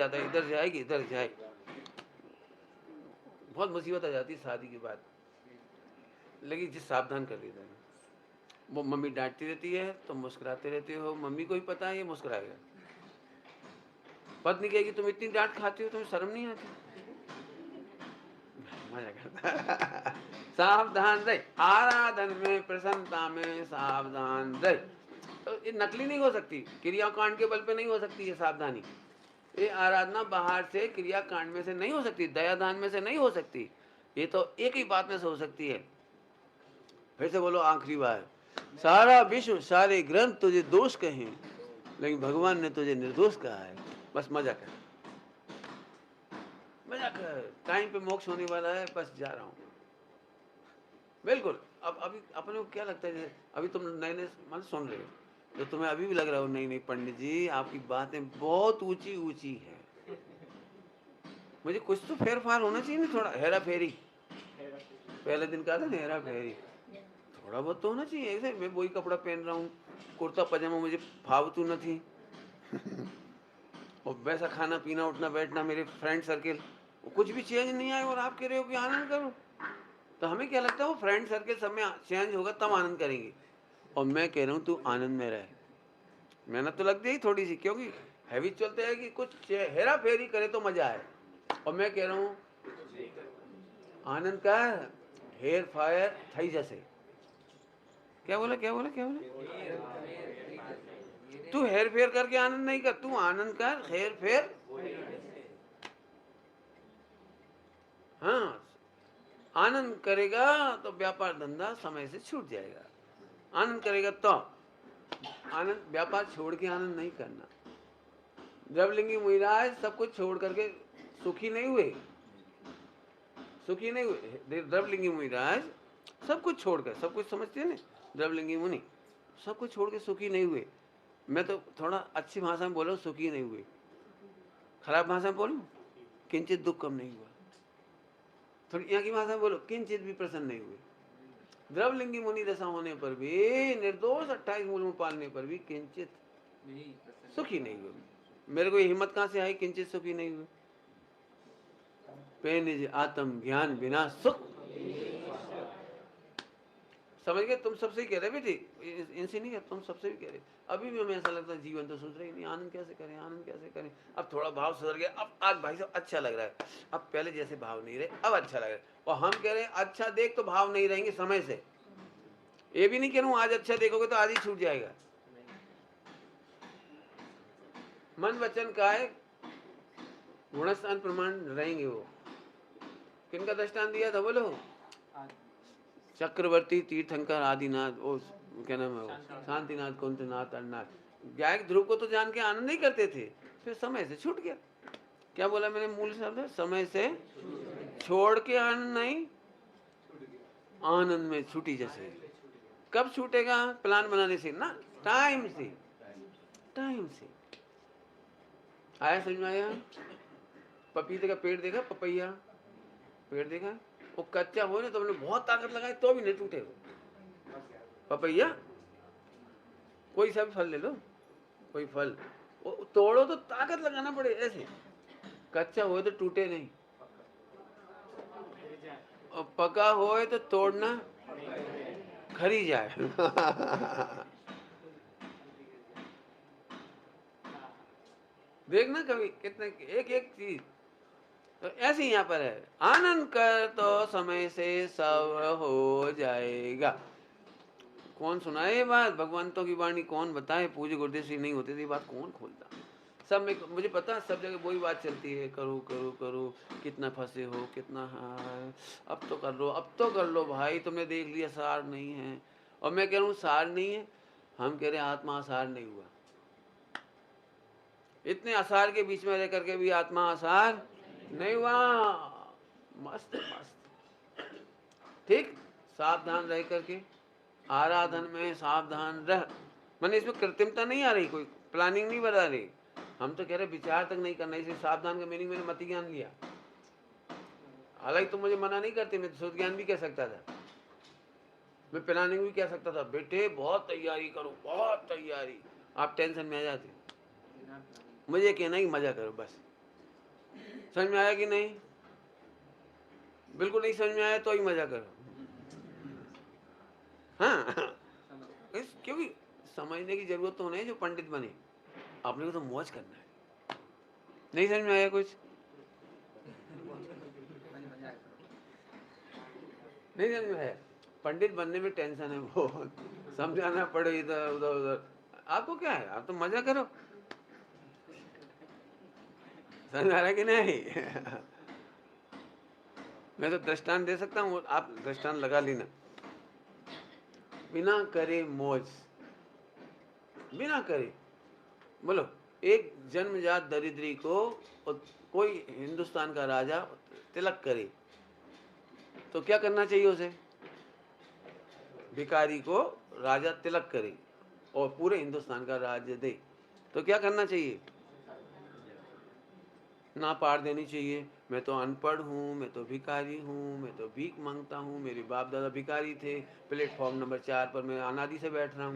चाहता है इधर जाए कि इधर जाए। बहुत मुसीबत आ जाती है शादी के बाद, लेकिन जिस सावधान कर देता है। वो मम्मी डांटती रहती है, तो मुस्कुराते रहते हो, मम्मी को ही पता है ये मुस्कुराएगा। पत्नी कहेगी तुम इतनी डांट खाती हो, तुम्हें शर्म नहीं आती? मजा करता सावधान रहे, आराधन में प्रसन्नता में सावधान रहे। तो ये नकली नहीं हो सकती, क्रियाकांड के बल पे नहीं हो सकती ये सावधानी। ये आराधना बाहर से क्रियाकांड में से नहीं हो सकती, दयादान में से नहीं हो सकती। ये तो एक ही बात में से हो सकती है। फिर से बोलो आखिरी बार, सारा विश्व सारे ग्रंथ तुझे दोष कहें, लेकिन भगवान ने तुझे निर्दोष कहा है। बस मजा कर, मजा कर, टाइम पे मोक्ष होने वाला है, बस जा रहा हूँ। बिल्कुल। अब अभी अपने को क्या लगता है, अभी तुम नए नए मतलब सुन रहे हो, तो तुम्हें अभी भी लग रहा हो नहीं नहीं पंडित जी आपकी बातें बहुत ऊंची ऊंची है, मुझे कुछ तो फेर फार होना चाहिए ना, थोड़ा हेरा फेरी। पहले दिन कहा था ना हेरा फेरी, थोड़ा बहुत तो होना चाहिए। ऐसे मैं वही कपड़ा पहन रहा हूँ, कुर्ता पजामा मुझे फावतू न थी और वैसा खाना पीना उठना बैठना, मेरे फ्रेंड सर्किल कुछ भी चेंज नहीं आए, और आप कह रहे हो कि आनंद करो। तो हमें क्या लगता है वो फ्रेंड सर्किल सब में चेंज होगा तब आनंद करेंगे, और मैं कह रहा हूँ तू आनंद में रहे। मेहनत तो लगती है थोड़ी सी, क्योंकि हैवी चलते हैं कि कुछ हेरा फेरी करे तो मजा आए, और मैं कह रहा हूँ आनंद का हेर फायर थई जैसे। क्या बोला क्या बोला क्या बोला? तू हेर फेर करके आनंद नहीं कर, तू आनंद कर, हेर फेर। हाँ, आनंद करेगा तो व्यापार धंधा समय से छूट जाएगा। आनंद करेगा तो आनंद, व्यापार छोड़ के आनंद नहीं करना। द्रवलिंगी मुनिराज सब कुछ छोड़ करके सुखी नहीं हुए, सुखी नहीं हुए। द्रवलिंगी मुनिराज सब कुछ छोड़कर, सब कुछ समझते हैं ना द्रवलिंगी मुनि, सब कुछ छोड़ के सुखी नहीं हुए। मैं तो थोड़ा अच्छी भाषा में बोला हूँ, सुखी नहीं हुए। खराब भाषा में बोलूं, किंचित दुख कम नहीं हुआ। थोड़ी यहाँ की भाषा में बोलो, किंचित भी प्रसन्न नहीं हुए। द्रवलिंगी मुनि दशा होने पर भी, निर्दोष 28 मूल पालने पर भी किंचित सुखी नहीं हुए। मेरे को हिम्मत कहाँ से आई किंचित सुखी नहीं हुए? पे निज आत्म ज्ञान बिना सुख। समझ गए? तुम सबसे ही कह रहे बेटी, इनसे नहीं, तुम सबसे भी कह रहे। अभी भी हमें ऐसा लगता है जीवन तो सोच रहे ही नहीं, आनंद कैसे करें, आनंद कैसे करें। अब थोड़ा भाव सुधर गया, अब आज भाई साहब अच्छा लग रहा है, अब पहले जैसे भाव नहीं रहे, अब अच्छा लग रहा है। और हम कह रहे हैं अच्छा देख तो भाव नहीं रहेंगे समय से। ये भी नहीं कह रहा हूं आज अच्छा देखोगे तो आज ही छूट जाएगा। मन वचन का है गुणस्थान प्रमाण रहेंगे। वो किनका दृष्टांत दिया था बोलो? चक्रवर्ती तीर्थंकर आदिनाथ, वो क्या नाम है वो, शांतिनाथ कुंतनाथ अरनाथ। गायक ध्रुव को तो जान के आनंद नहीं करते थे, फिर समय से छूट गया। क्या बोला मैंने मूल शब्द? समय से छोड़ के आनंद नहीं, आनंद में छूटी जैसे। कब छूटेगा? प्लान बनाने से ना, टाइम से, टाइम से। आया समझ में? आया? पपीते का पेड़ देखा, पपैया पेड़ देखा, वो कच्चा हो ना तो हमने बहुत ताकत लगाई तो भी नहीं टूटे। पपैया कोई सा भी फल ले लो, कोई फल वो तोड़ो तो ताकत लगाना पड़े, ऐसे कच्चा हो तो टूटे नहीं, और पका हो तो तोड़ना खरी जाए देखना कभी कितने एक एक चीज। तो ऐसे ही यहाँ पर है, आनंद कर तो समय से सब हो जाएगा। कौन सुनाए ये बात? भगवंतों की वाणी कौन बताए? पूज्य गुरुदेव श्री नहीं होते तो ये बात कौन खोलता? सब में मुझे पता है, सब जगह वही बात चलती है, करो करो करो, कितना फंसे हो, कितना हाँ, अब तो कर लो, अब तो कर लो भाई, तुमने देख लिया सार नहीं है। और मैं कह रहा हूँ सार नहीं है, हम कह रहे हैं आत्मा आसार नहीं हुआ। इतने आसार के बीच में रह करके भी आत्मा आसार नहीं हुआ। मस्त मस्त, ठीक। सावधान रह करके आराधन में सावधान रह, मैंने इसमें कृत्रिमता नहीं आ रही, कोई प्लानिंग नहीं बता रही। हम तो कह रहे विचार तक नहीं करना, इसे सावधान का मीनिंग मैंने मति ज्ञान लिया। हालांकि तुम मुझे मना नहीं करते, मैं शुद्ध ज्ञान भी कह सकता था, मैं प्लानिंग भी कह सकता था, बेटे बहुत तैयारी करो, बहुत तैयारी। आप टेंशन में आ जाते, मुझे कहना कि मजा करो बस। समझ में आया कि नहीं? बिल्कुल नहीं समझ में आया तो ही मजा करो। हाँ, क्योंकि समझने की जरूरत तो नहीं जो पंडित बने, अपने को तो मौज करना है। नहीं समझ में आया कुछ? नहीं समझ में आया? पंडित बनने में टेंशन है बहुत, समझाना पड़े इधर उधर उधर। आपको क्या है, आप तो मजा करो। समझ में आ रहा है कि नहीं? मैं तो दृष्टांत दे सकता हूँ, आप दृष्टांत लगा लेना। बिना करे मौज, बिना करे। बोलो, एक जन्मजात दरिद्री को कोई हिंदुस्तान का राजा तिलक करे तो क्या करना चाहिए उसे? भिखारी को राजा तिलक करे और पूरे हिंदुस्तान का राज्य दे तो क्या करना चाहिए? ना पार देनी चाहिए। मैं तो अनपढ़ हूँ, मैं तो भिखारी हूँ, मैं तो भीख मांगता हूँ, मेरे बाप दादा भिखारी थे, प्लेटफॉर्म नंबर 4 पर मैं अनादि से बैठ रहा हूँ।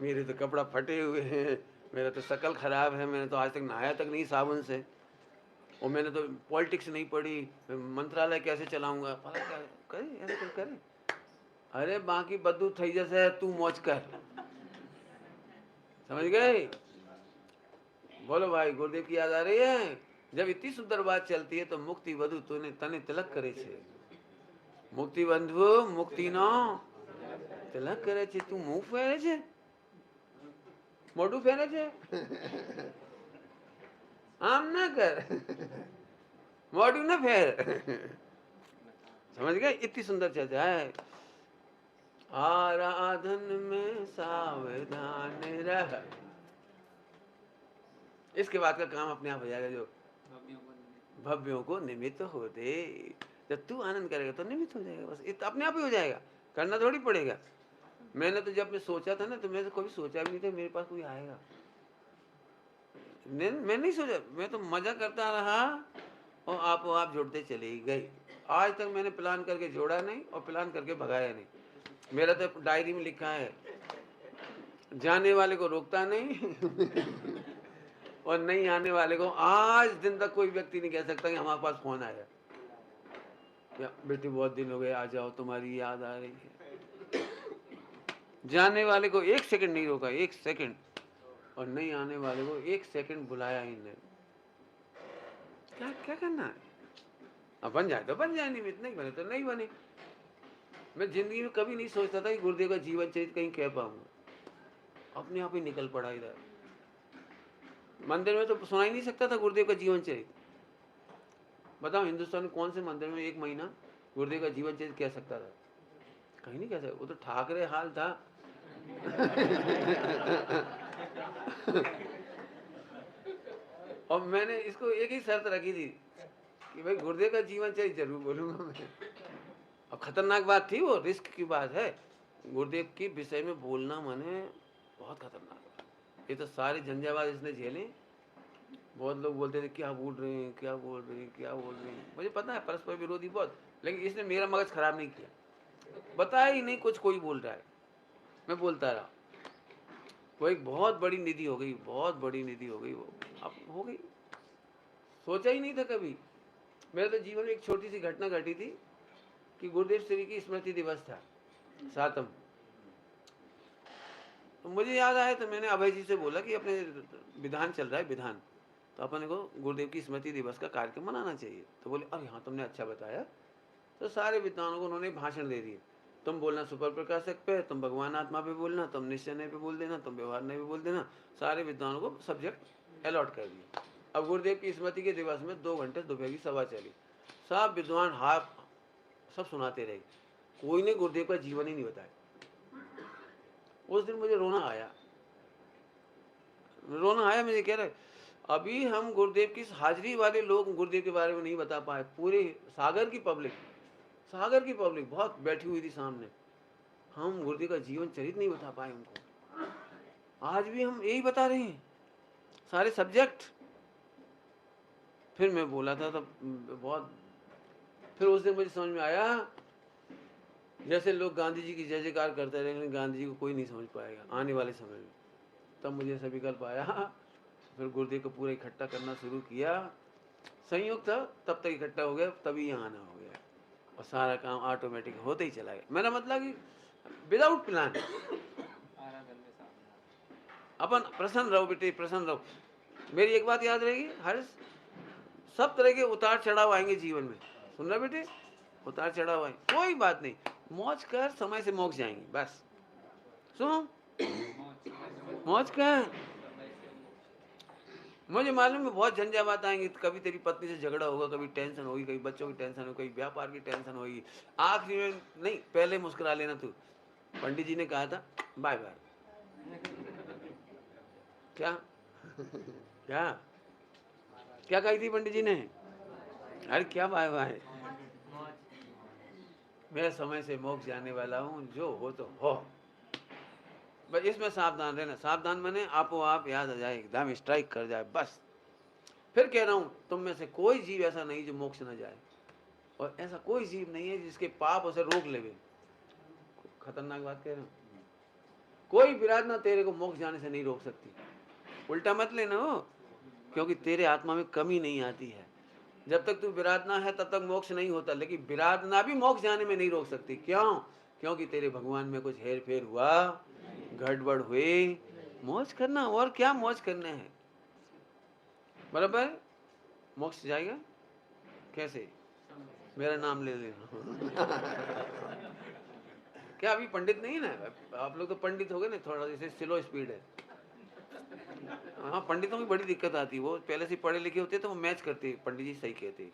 मेरे तो कपड़ा फटे हुए हैं, मेरा तो शक्ल खराब है, मैंने तो आज तक नहाया तक नहीं साबुन से, और मैंने तो पॉलिटिक्स नहीं पढ़ी, मैं मंत्रालय कैसे चलाऊंगा, पता क्या करे, ऐसे कुछ करे। अरे बाकी बद्दू थई जैसे तू मौज कर। समझ गए? बोलो भाई, गुरुदेव की याद आ रही है? जब इतनी सुंदर बात चलती है तो मुक्ति वधु तूने तने तिलक करे छे। मुक्ति बंधु मुक्ति नो तिलक करे छे। तू मुंह फेरे छे, मोटू फेरे छे। आम ना कर, मोटू ना फेर। समझ गए? इतनी सुंदर चर्चा है। आराधन में सावधान रह। इसके बाद का काम अपने आप हो जाएगा, जो भव्यों को निमित्त हो दे। जब तू आनंद करेगा तो निमित्त हो जाएगा, बस अपने आप ही हो जाएगा, करना थोड़ी पड़ेगा। मैंने तो जब मैं सोचा था ना, तो मैंने कभी सोचा भी नहीं था मेरे पास कोई आएगा। मैं नहीं सोचा, मैं तो मजा करता रहा और आप जुड़ते चले गए। आज तक मैंने प्लान करके जोड़ा नहीं और प्लान करके भगाया नहीं। मेरा तो डायरी में लिखा है, जाने वाले को रोकता नहीं और नहीं आने वाले को आज दिन तक कोई व्यक्ति नहीं कह सकता कि हमारे पास फोन आया, या बेटी बहुत दिन हो गए आ जाओ तुम्हारी याद आ रही है। जाने वाले को एक सेकंड नहीं रोका, एक सेकंड, और नहीं आने वाले को एक सेकंड बुलाया ही नहीं। क्या क्या करना है? अब बन जाए तो बन जाए, निमित्त नहीं बने तो नहीं बने। मैं जिंदगी में कभी नहीं सोचता था कि गुरुदेव का जीवन चरित्र कहीं कह पाऊंगा, अपने आप ही निकल पड़ा इधर। मंदिर में तो सुना ही नहीं सकता था गुरुदेव का जीवन चरित्र। बताओ हिंदुस्तान में कौन से मंदिर में एक महीना गुरुदेव का जीवन चरित्र कह सकता था? कहीं नहीं कह सकता, वो तो ठाकरे हाल था। और मैंने इसको एक ही शर्त रखी थी कि भाई गुरुदेव का जीवन चरित्र जरूर बोलूंगा मैं। और खतरनाक बात थी, वो रिस्क की बात है। गुरुदेव के विषय में बोलना माने बहुत खतरनाक बात। ये तो सारे झंझावात इसने झेले। बहुत लोग बोलते थे क्या बोल रहे हैं, क्या बोल रहे हैं, क्या बोल रहे हैं। मुझे पता है परस्पर विरोधी बहुत, लेकिन इसने मेरा मगज खराब नहीं किया। बताया ही नहीं कुछ, कोई बोल रहा है, मैं बोलता रहा। वो एक बहुत बड़ी निधि हो गई, बहुत बड़ी निधि हो गई, वो अब हो गई। सोचा ही नहीं था कभी। मेरे तो जीवन में एक छोटी सी घटना घटी थी कि गुरुदेव श्री की स्मृति दिवस था 7 तो मुझे याद आया, तो मैंने अभय जी से बोला कि अपने विधान चल रहा है विधान, तो अपन को गुरुदेव की स्मृति दिवस का कार्यक्रम मनाना चाहिए। तो बोले अरे हाँ तुमने अच्छा बताया। तो सारे विद्वानों को उन्होंने भाषण दे दिए, तुम बोलना सुपर प्रकाशक पे, तुम भगवान आत्मा पे बोलना, तुम निश्चय पे बोल देना, तुम व्यवहार नहीं पे बोल देना। सारे विद्वानों को सब्जेक्ट अलॉट कर दिया। अब गुरुदेव की स्मृति के दिवस में 2 घंटे दोपहर की सभा चली। सब विद्वान हाथ सब सुनाते रहे, कोई ने गुरुदेव का जीवन ही नहीं बताया। उस दिन मुझे रोना आया, मुझे कह रहे अभी हम गुरुदेव की हाजिरी वाले लोग गुरुदेव के बारे में नहीं बता पाए। पूरे सागर की पब्लिक बहुत बैठी हुई थी सामने, हम गुरुदेव का जीवन चरित्र नहीं बता पाए उनको। आज भी हम यही बता रहे हैं सारे सब्जेक्ट। फिर मैं बोला था तब बहुत, फिर उस दिन मुझे समझ में आया जैसे लोग गांधी जी की जय जयकार करते रहे, गांधी जी को कोई नहीं समझ पाएगा आने वाले समय में। तब मुझे ऐसा विकल्प आया फिर गुरुदेव को पूरा इकट्ठा करना शुरू किया। संयोग था तब तक इकट्ठा हो गया, तभी यहाँ आना हो गया और सारा काम ऑटोमेटिक होते ही चला गया। मेरा मतलब कि विदाउट प्लान। अपन प्रसन्न रहो बेटे, प्रसन्न रहो। मेरी एक बात याद रहेगी हर्ष, सब तरह के उतार चढ़ाव आएंगे जीवन में। सुन रहा बेटे, उतार चढ़ाव आएंगे, कोई बात नहीं, मौज कर, समय से मोक्ष जाएंगे बस। सुन, मौज कर। मुझे मालूम है बहुत झंझावात आएंगे, कभी तेरी पत्नी से झगड़ा होगा, कभी टेंशन होगी, कभी बच्चों की टेंशन होगी, कभी व्यापार की टेंशन होगी। आखिरी में नहीं, पहले मुस्कुरा लेना तू। पंडित जी ने कहा था बाय बाय। क्या क्या क्या कही थी पंडित जी ने? अरे क्या बाय बाय, मैं समय से मोक्ष जाने वाला हूँ, जो हो तो हो, बस इसमें सावधान रहना। सावधान मैंने आपो आप याद आ जाए, एकदम स्ट्राइक कर जाए बस। फिर कह रहा हूँ, तुम में से कोई जीव ऐसा नहीं जो मोक्ष न जाए, और ऐसा कोई जीव नहीं है जिसके पाप उसे रोक लेवे। खतरनाक बात कह रहा हूँ। कोई विराधना तेरे को मोक्ष जाने से नहीं रोक सकती। उल्टा मत लेना हो, क्योंकि तेरे आत्मा में कमी नहीं आती है। जब तक तू विराधना है तब तक मोक्ष नहीं होता, लेकिन विराधना भी मोक्ष जाने में नहीं रोक सकती। क्यों? क्योंकि तेरे भगवान में कुछ हेर फेर हुआ, गड़बड़ हुई। मौज करना, और क्या मौज करना है, बराबर। मोक्ष जाएगा कैसे? मेरा नाम ले लेना। क्या अभी पंडित नहीं है ना आप लोग? तो पंडित हो गए ना, थोड़ा जैसे स्लो स्पीड है। हाँ, पंडितों की बड़ी दिक्कत आती है, वो पहले से पढ़े लिखे होते तो वो मैच करते। पंडित जी सही कहते,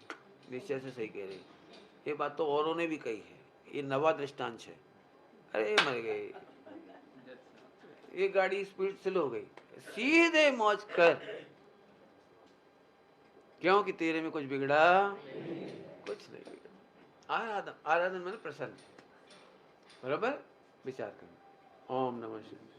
निश्चय से सही कह रहे। ये बात तो औरों ने भी कही है, ये नवा दृष्टांत है। अरे मर गए, ये गाड़ी स्पीड स्लो हो गई, सीधे मौज कर, क्योंकि तेरे में कुछ बिगड़ा, कुछ नहीं बिगड़ा। आराधन, आराधन मैंने प्रसन्न, बराबर। विचार करना। ओम नमः शिवाय।